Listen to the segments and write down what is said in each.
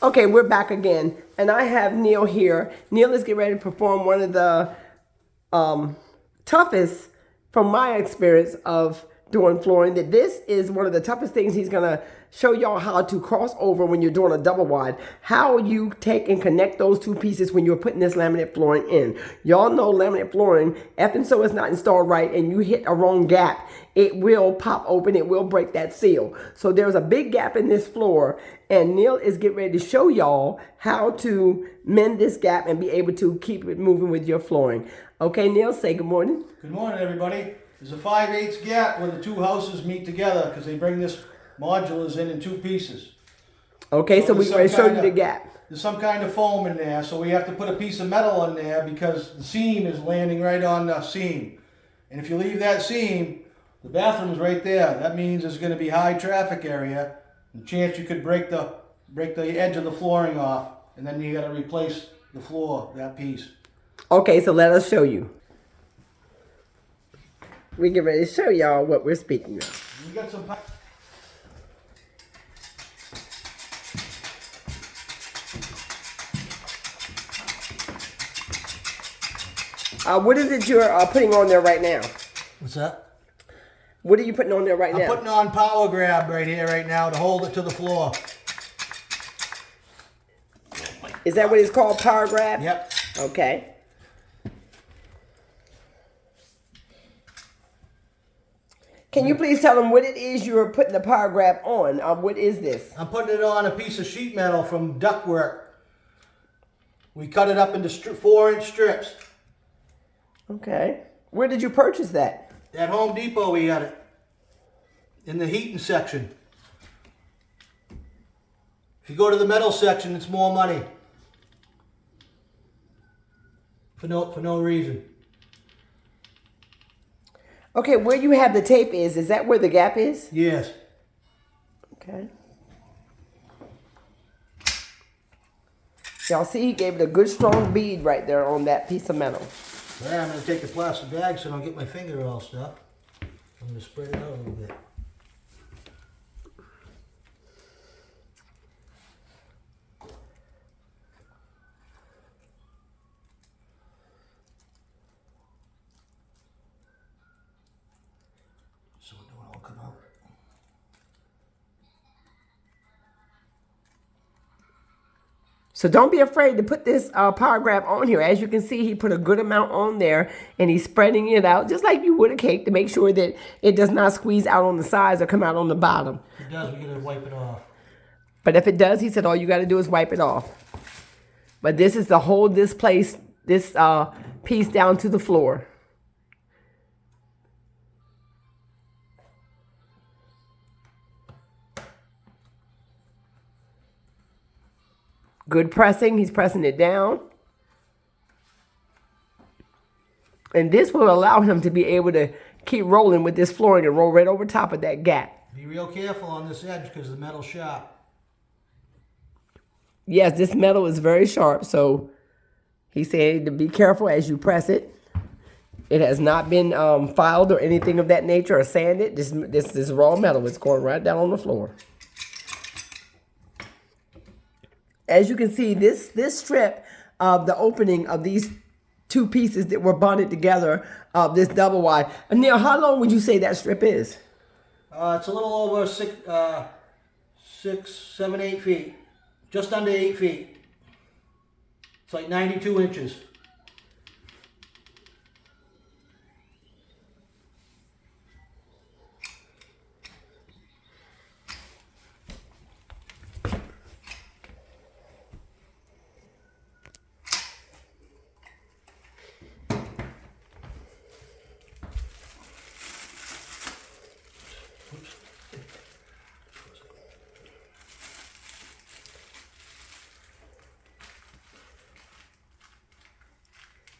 Okay, we're back again, and I have Neil here. Neil is getting ready to perform one of the toughest, from my experience of doing flooring, that this is one of the toughest things he's gonna show y'all how to cross over when you're doing a double wide. How you take and connect those two pieces when you're putting this laminate flooring in. Y'all know laminate flooring, if and so it's not installed right and you hit a wrong gap, it will pop open, it will break that seal. So there's a big gap in this floor, and Neil is getting ready to show y'all how to mend this gap and be able to keep it moving with your flooring. Okay, Neil, say good morning. Good morning, everybody. There's a 5/8 gap where the two houses meet together because they bring this modulars in two pieces. Okay, so we're going to show you the gap. There's some kind of foam in there, so we have to put a piece of metal in there because the seam is landing right on the seam. And if you leave that seam, the bathroom's right there. That means there's going to be high traffic area, and chance you could break the edge of the flooring off, and then you got to replace the floor, that piece. Okay, so let us show you. We get ready to show y'all what we're speaking of. We got some. What is it you're putting on there right now? What's that? What are you putting on there right now? I'm putting on power grab right here, right now, to hold it to the floor. Is that what it's called, power grab? Yep. Okay. Can you please tell them what it is you're putting the power grab on? What is this? I'm putting it on a piece of sheet metal from ductwork. We cut it up into 4-inch strips. Okay. Where did you purchase that? At Home Depot we got it. In the heating section. If you go to the metal section, it's more money. For no reason. Okay, where you have the tape is that where the gap is? Yes. Okay. Y'all see he gave it a good strong bead right there on that piece of metal. All right, I'm going to take the plastic bag so I don't get my finger all stuck. I'm going to spread it out a little bit. So it don't all come out. So don't be afraid to put this power grab on here. As you can see, he put a good amount on there, and he's spreading it out just like you would a cake to make sure that it does not squeeze out on the sides or come out on the bottom. If it does, we got to wipe it off. But if it does, he said all you got to do is wipe it off. But this is to hold this piece down to the floor. Good pressing. He's pressing it down. And this will allow him to be able to keep rolling with this flooring and roll right over top of that gap. Be real careful on this edge because the metal's sharp. Yes, this metal is very sharp, so he said to be careful as you press it. It has not been filed or anything of that nature or sanded. This is raw metal. It's going right down on the floor. As you can see, this strip of the opening of these two pieces that were bonded together, this double wide. Neil, how long would you say that strip is? It's a little over 7, 8 feet. Just under 8 feet. It's like 92 inches.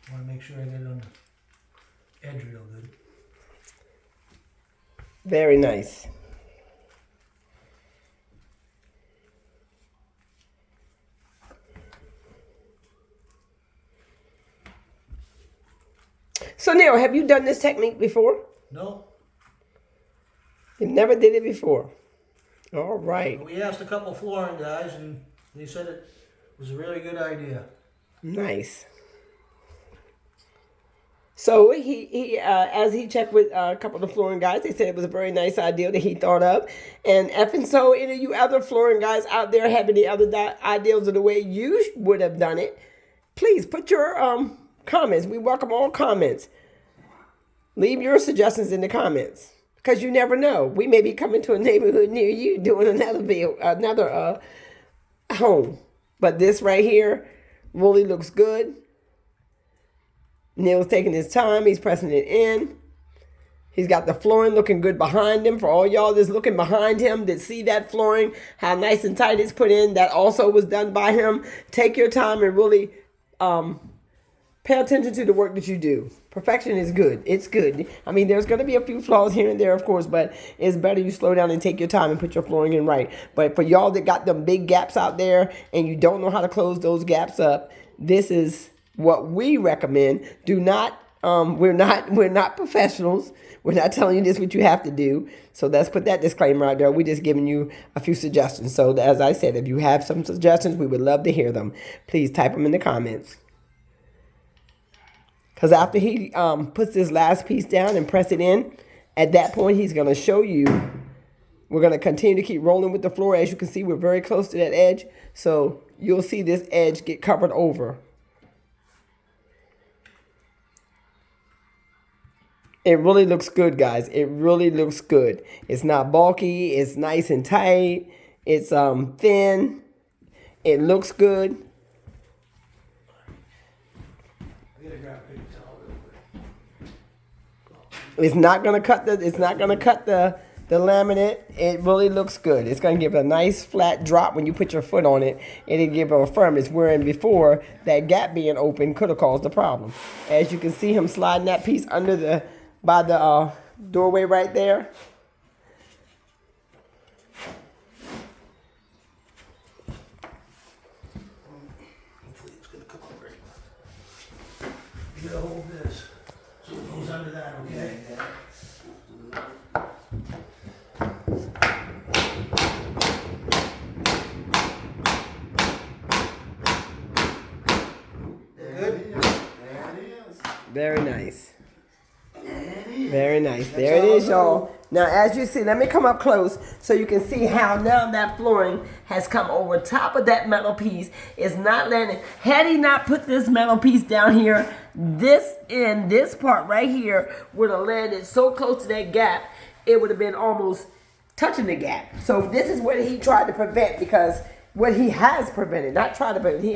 I want to make sure I get it on the edge real good. Very nice. So Neil, have you done this technique before? No. You never did it before. All right. We asked a couple flooring guys, and They said it was a really good idea. Nice. So he as he checked with a couple of the flooring guys, they said it was a very nice idea that he thought of. And if and so any of you other flooring guys out there have any other ideas of the way you would have done it, please put your comments. We welcome all comments. Leave your suggestions in the comments because you never know. We may be coming to a neighborhood near you doing another home. But this right here really looks good. Neil's taking his time. He's pressing it in. He's got the flooring looking good behind him. For all y'all that's looking behind him that see that flooring, how nice and tight it's put in, that also was done by him. Take your time and really pay attention to the work that you do. Perfection is good. It's good. I mean, there's going to be a few flaws here and there, of course, but it's better you slow down and take your time and put your flooring in right. But for y'all that got them big gaps out there and you don't know how to close those gaps up, this is what we recommend. Do not, we're not professionals. We're not telling you this what you have to do. So let's put that disclaimer out there. We're just giving you a few suggestions. So as I said, if you have some suggestions, we would love to hear them. Please type them in the comments. Because after he puts this last piece down and press it in, at that point, he's going to show you. We're going to continue to keep rolling with the floor. As you can see, we're very close to that edge. So you'll see this edge get covered over. It really looks good, guys. It really looks good. It's not bulky. It's nice and tight. It's thin. It looks good. It's not gonna cut the laminate. It really looks good. It's gonna give a nice flat drop when you put your foot on it. It'll give a firmness. Wherein before that gap being open could have caused a problem. As you can see him sliding that piece under by the doorway right there. Hopefully it's gonna come up right. You gotta hold this so it goes under that, okay? Good? There it is. Very nice. Very nice. There it is, y'all. Now, as you see, let me come up close so you can see how now that flooring has come over top of that metal piece. It's not landing. Had he not put this metal piece down here, this part right here would have landed so close to that gap, it would have been almost touching the gap. So this is what he tried to prevent, because what he has prevented, not tried to prevent, he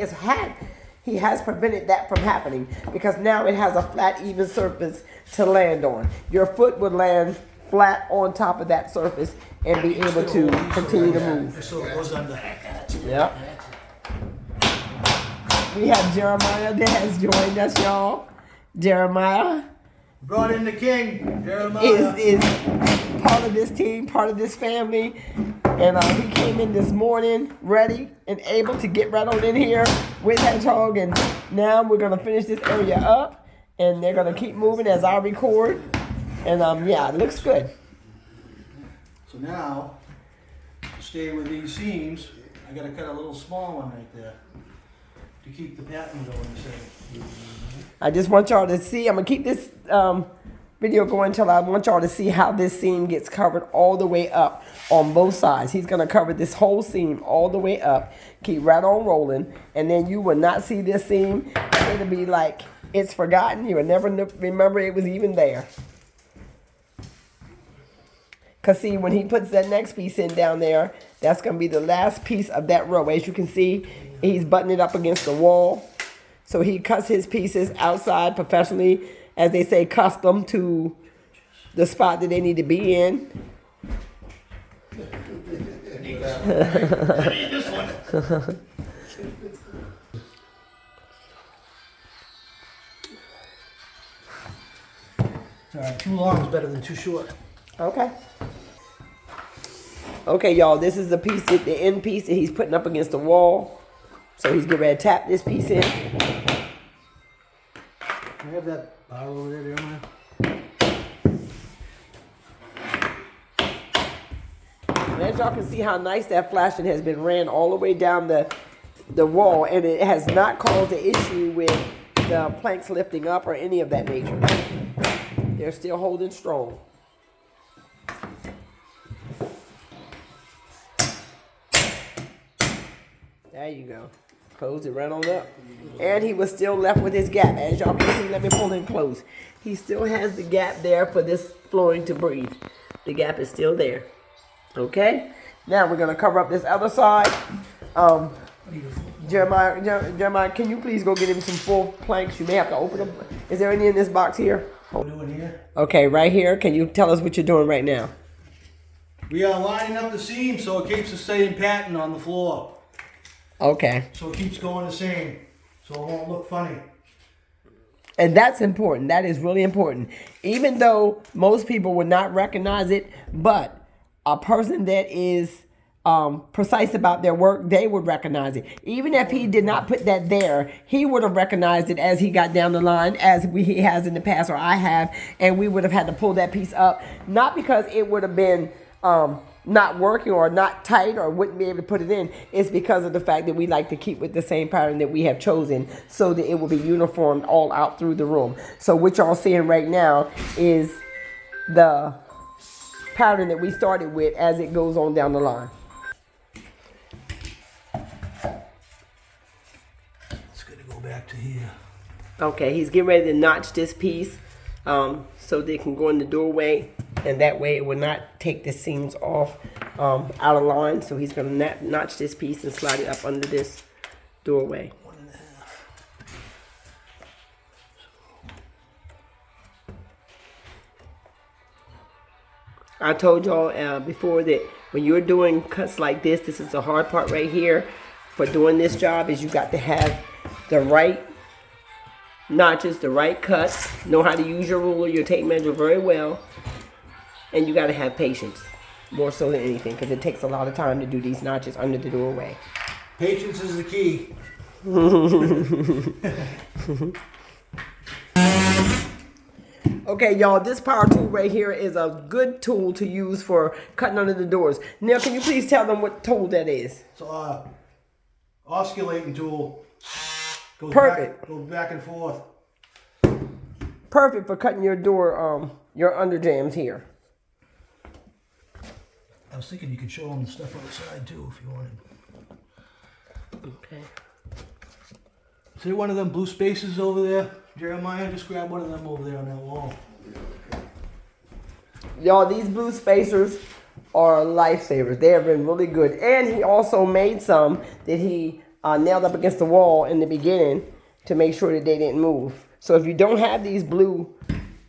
has prevented that from happening, because now it has a flat, even surface to land on. Your foot would land flat on top of that surface and be able to continue to move. So it goes under. Yep. We have Jeremiah that has joined us, y'all. Jeremiah Brought in the king, Jeremiah. is part of this team, part of this family. And he came in this morning ready and able to get right on in here with Hedgehog. And now we're going to finish this area up. And they're going to keep moving as I record. And yeah, it looks good. So now, to stay with these seams, I gotta cut a little small one right there to keep the pattern going the same. I just want y'all to see. I'm going to keep this video going until I want y'all to see how this seam gets covered all the way up on both sides. He's going to cover this whole seam all the way up. Keep right on rolling. And then you will not see this seam. It'll be like it's forgotten. You will never remember it was even there. Because see, when he puts that next piece in down there, that's going to be the last piece of that row. As you can see, he's buttoning it up against the wall. So he cuts his pieces outside professionally, as they say, custom to the spot that they need to be in. Alright, too long is better than too short. Okay. Okay, y'all, this is the piece, the end piece that he's putting up against the wall. So he's getting ready to tap this piece in. Can I have that bar over there, Jeremiah? As y'all can see how nice that flashing has been ran all the way down the wall, and it has not caused an issue with the planks lifting up or any of that nature. They're still holding strong. There you go. Close it right on up. And he was still left with his gap. As y'all can see, let me pull in close. He still has the gap there for this flooring to breathe. The gap is still there. Okay? Now we're going to cover up this other side. Jeremiah, can you please go get him some full planks? You may have to open them. Is there any in this box here? What are we doing here? Okay, right here. Can you tell us what you're doing right now? We are lining up the seam so it keeps the same pattern on the floor. Okay. So it keeps going the same. So it won't look funny. And that's important. That is really important. Even though most people would not recognize it, but a person that is precise about their work, they would recognize it. Even if he did not put that there, he would have recognized it as he got down the line, as he has in the past, or I have, and we would have had to pull that piece up, not because it would have been not working or not tight or wouldn't be able to put it in. It's because of the fact that we like to keep with the same pattern that we have chosen so that it will be uniform all out through the room. So what y'all seeing right now is the pattern that we started with as it goes on down the line. It's going to go back to here. Okay, he's getting ready to notch this piece so they can go in the doorway, and that way it will not take the seams off out of line. So he's going to notch this piece and slide it up under this doorway. 1.5. I told y'all before that when you're doing cuts like this is the hard part right here for doing this job, is you got to have the right notches, the right cuts, know how to use your ruler, your tape measure very well, and you got to have patience more so than anything, because it takes a lot of time to do these notches under the doorway. Patience is the key. Okay, y'all, this power tool right here is a good tool to use for cutting under the doors. Now, can you please tell them what tool that is? So, oscillating tool. Perfect. Goes back and forth. Perfect for cutting your door, your under jams here. I was thinking you could show them the stuff outside too if you wanted. Okay. See one of them blue spaces over there, Jeremiah? Just grab one of them over there on that wall. Y'all, these blue spacers are lifesavers. They have been really good. And he also made some that he nailed up against the wall in the beginning to make sure that they didn't move. So if you don't have these blue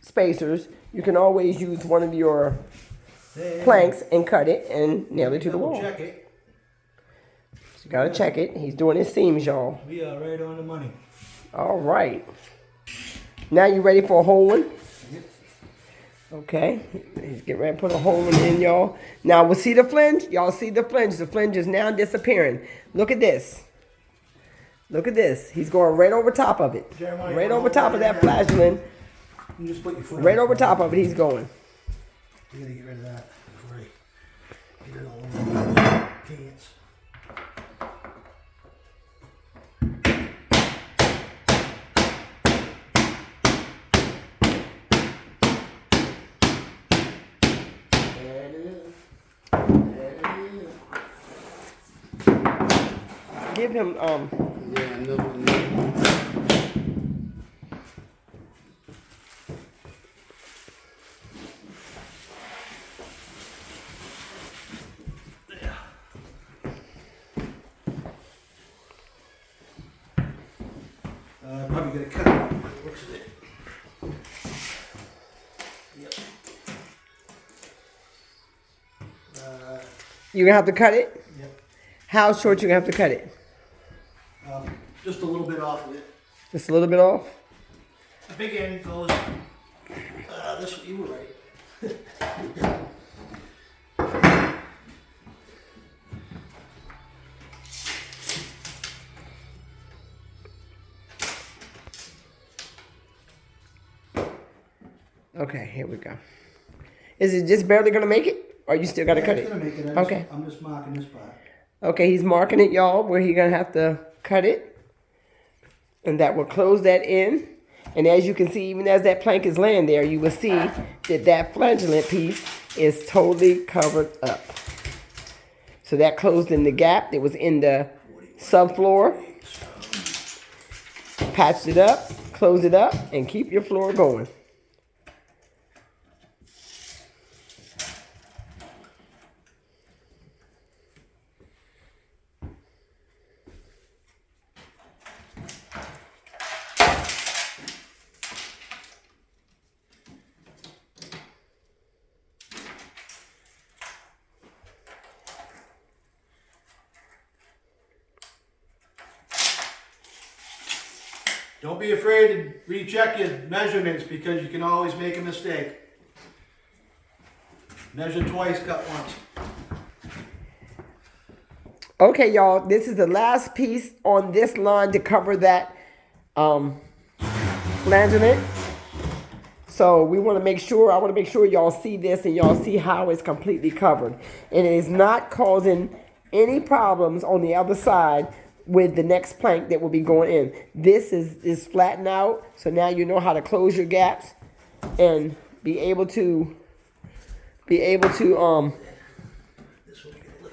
spacers, you can always use one of your planks and cut it and nail it to the wall. Check it. You gotta check it. He's doing his seams, y'all. We are right on the money. All right. Now you ready for a hole one? Yep. Okay. He's getting ready to put a hole in, y'all. Now we'll see the flange. Y'all see the flange. The flange is now disappearing. Look at this. Look at this. He's going right over top of it. Jeremiah, right over top of that flashman. You just put your foot Right on over it. top of it, he's going. You gotta get rid of that before I get it all over my pants. There it is. There it is. Give him, Yeah, no. Probably gonna cut it. Looks at it. Yep. you're gonna have to cut it? Yep. How short you gonna have to cut it? Just a little bit off of it. Just a little bit off? The big end goes. This you were right. Okay, here we go. Is it just barely gonna make it? Or you still got to cut It's it? gonna make it. Okay. I'm just marking this part. Okay, he's marking it, y'all, where he's going to have to cut it. And that will close that in. And as you can see, even as that plank is laying there, you will see that that flangelant piece is totally covered up. So that closed in the gap that was in the subfloor. Patch it up, close it up, and keep your floor going. Don't be afraid to recheck your measurements because you can always make a mistake. Measure twice, cut once. Okay, y'all, this is the last piece on this line to cover that flangelant. So we want to make sure, I want to make sure y'all see this and y'all see how it's completely covered. And it is not causing any problems on the other side with the next plank that will be going in. This is flattened out, so now you know how to close your gaps and be able to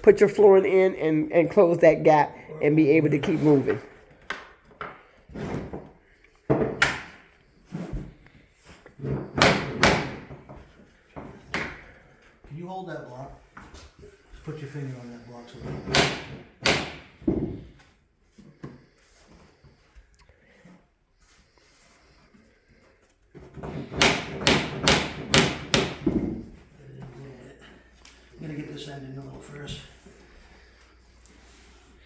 put your flooring in and close that gap and be able to keep moving. Can you hold that block? Just put your finger on that block so I'm gonna get this end in a little first.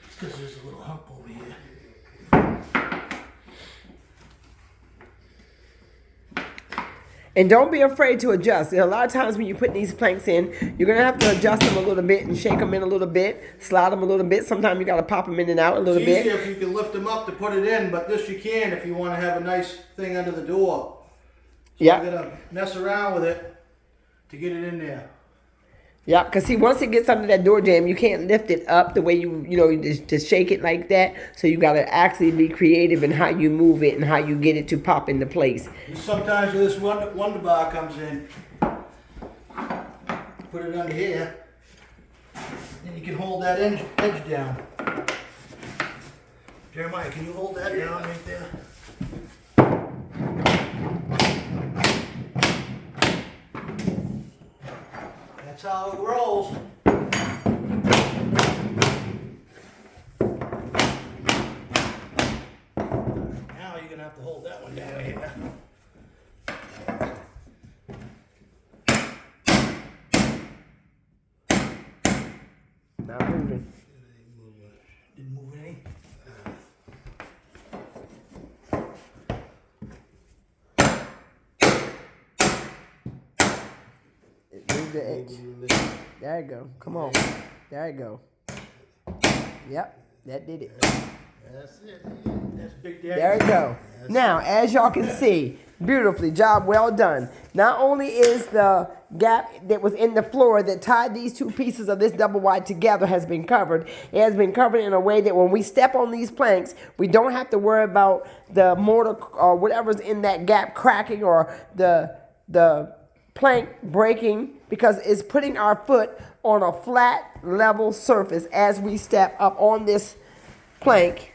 It's because there's a little hump over here. And don't be afraid to adjust. A lot of times when you put these planks in, you're going to have to adjust them a little bit and shake them in a little bit, slide them a little bit. Sometimes you got to pop them in and out a little bit. It's easier if you can lift them up to put it in, but this you can if you want to have a nice thing under the door. So Yeah. I'm going to mess around with it to get it in there. Yeah, because see, once it gets under that door jamb, you can't lift it up the way you just shake it like that. So you got to actually be creative in how you move it and how you get it to pop into place. Sometimes when this wonder bar comes in, put it under here, and you can hold that edge down. Jeremiah, can you hold that down right there? That's how it rolls. Now you're gonna have to hold that one down here. Not moving. Didn't move any. Move the edge. There you go. Come on. There you go. Yep, that did it. That's it. That's Big Daddy. There you go. Now, as y'all can see, beautifully, job well done. Not only is the gap that was in the floor that tied these two pieces of this double wide together has been covered. It has been covered in a way that when we step on these planks, we don't have to worry about the mortar or whatever's in that gap cracking or the plank breaking, because it's putting our foot on a flat, level surface as we step up on this plank.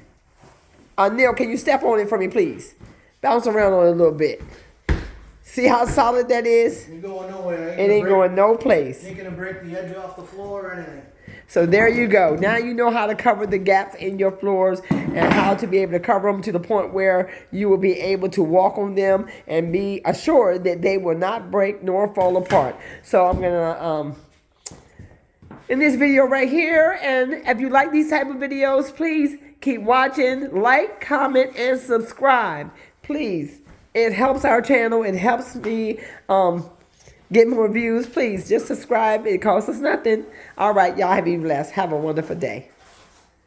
Neil, can you step on it for me, please? Bounce around on it a little bit. See how solid that is? Ain't going nowhere. It ain't going no place. Ain't gonna break the edge off the floor or anything. So there you go. Now you know how to cover the gaps in your floors and how to be able to cover them to the point where you will be able to walk on them and be assured that they will not break nor fall apart. So I'm gonna in this video right here, and if you like these type of videos, please keep watching, like, comment, and subscribe. Please, it helps our channel. It helps me get more views. Please just subscribe. It costs us nothing. All right, y'all, be blessed. Have a wonderful day.